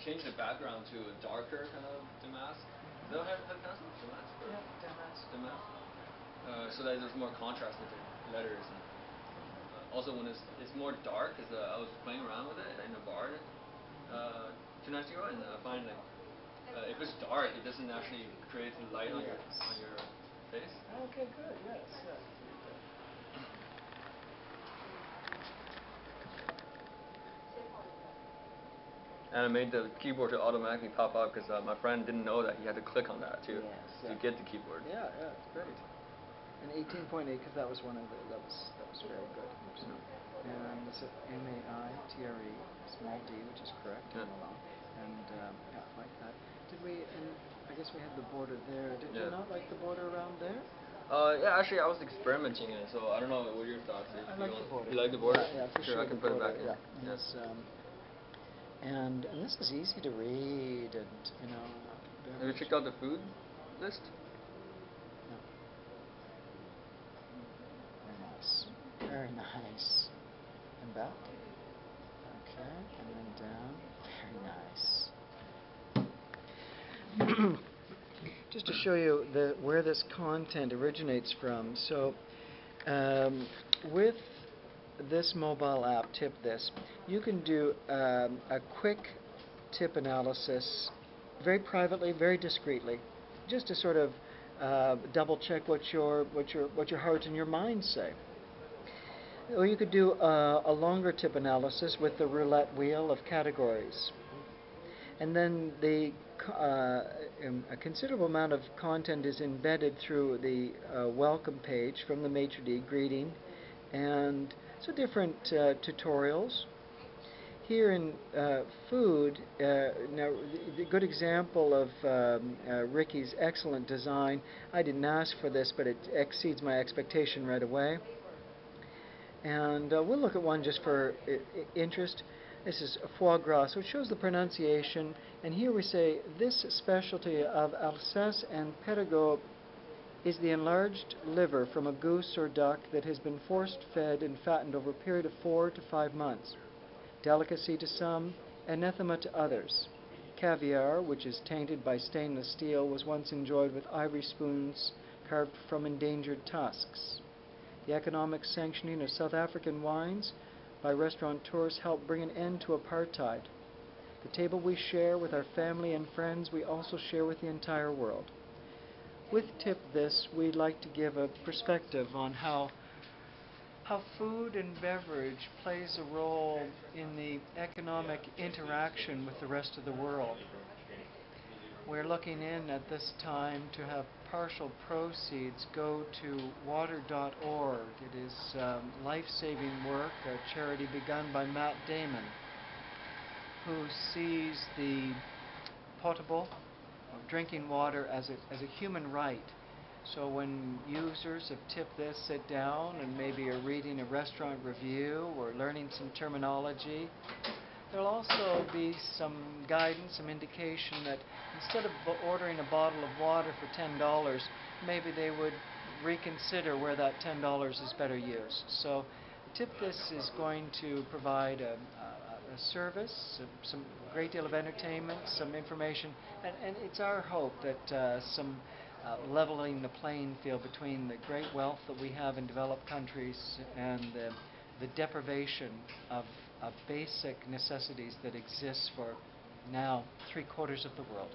change the background to a darker kind of damask. Is that how you pronounce it? Damask? Yeah, damask. Damask. So that there's more contrast with the letters. And, also, when it's more dark, because I was playing around with it in a bar 2 nights ago, and I find like if it's dark, it doesn't actually create light on your face. Okay, good. Yes. And I made the keyboard to automatically pop up because my friend didn't know that he had to click on that to get the keyboard. Yeah, it's great. And 18.8, because that was one of the that was very good. And it's Maitre, small d, which is correct. Yeah. And like that. Did we? And I guess we had the border there. Did you not like the border around there? Yeah, actually, I was experimenting in it, so I don't know what your thoughts. I like the border. You like the border? Yeah, for sure. I can put it back in. Yeah. Yes. And this is easy to read, and Have you checked out the food list? No. Very nice. Very nice. And back. Okay, and then down. Very nice. Just to show you where this content originates from. So, with this mobile app, Tip This, you can do a quick tip analysis very privately, very discreetly, just to sort of double check what your heart and your mind say. Or you could do a longer tip analysis with the roulette wheel of categories. And then a considerable amount of content is embedded through the welcome page from the maitre d', greeting, and so different tutorials. Here in food, now the good example of Ricky's excellent design. I didn't ask for this, but it exceeds my expectation right away. And we'll look at one just for interest. This is foie gras, so it shows the pronunciation. And here we say, this specialty of Alsace and Périgord is the enlarged liver from a goose or duck that has been force-fed and fattened over a period of 4 to 5 months. Delicacy to some, anathema to others. Caviar, which is tainted by stainless steel, was once enjoyed with ivory spoons carved from endangered tusks. The economic sanctioning of South African wines by restaurateurs helped bring an end to apartheid. The table we share with our family and friends, we also share with the entire world. With Tip This, we'd like to give a perspective on how food and beverage plays a role in the economic interaction with the rest of the world. We're looking in at this time to have partial proceeds go to water.org. It is life-saving work, a charity begun by Matt Damon, who sees the potable drinking water as a human right. So when users of Tip This sit down and maybe are reading a restaurant review or learning some terminology, there'll also be some guidance, some indication that instead of ordering a bottle of water for $10, maybe they would reconsider where that $10 is better used. So Tip This is going to provide a service, some great deal of entertainment, some information, and it's our hope that some leveling the playing field between the great wealth that we have in developed countries and the deprivation of basic necessities that exist for now 3/4 of the world.